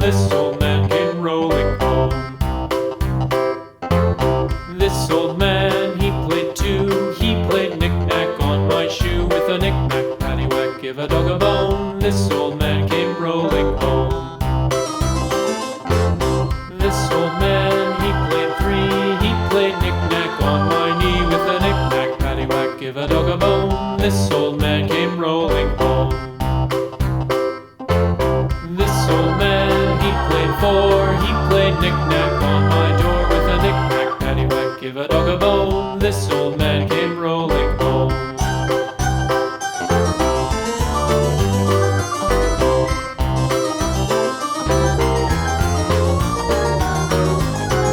this old man came rolling home. This old man, he played too. He played knick-knack on my shoe. With a knick-knack, paddywhack, give a dog a bone. This old man came rolling home. This old man, he played three. He played knick-knack on my knee. With a knick-knack, paddywhack, give a dog a bone. This old man came rolling home. This old man, he played four. He played knick-knack on my door. With a knick-knack, paddywhack, give a dog a bone. This old man came rolling home.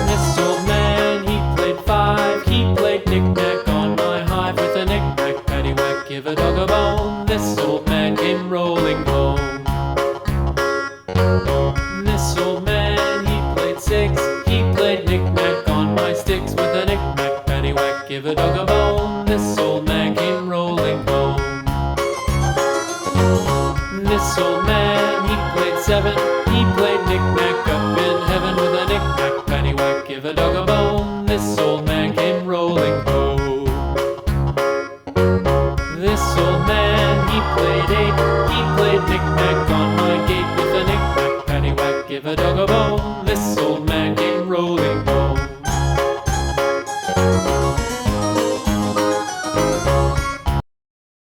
This old man, he played five. He played knick-knack on my hive. With a knick-knack, paddywhack, give a dog a bone. This old man came rolling home. This old man, he played six. He played knick-knack on my sticks. With a knick-knack, paddywhack, give a dog a bone. This old man came rolling home. This old man, he played seven. He played knick-knack up in heaven. With a knick-knack, paddywhack, give a dog a bone. This old man came rolling home. This old man, he played eight. He played knick-knack on my gate. With a knick-knack, paddywhack, give a dog a bone.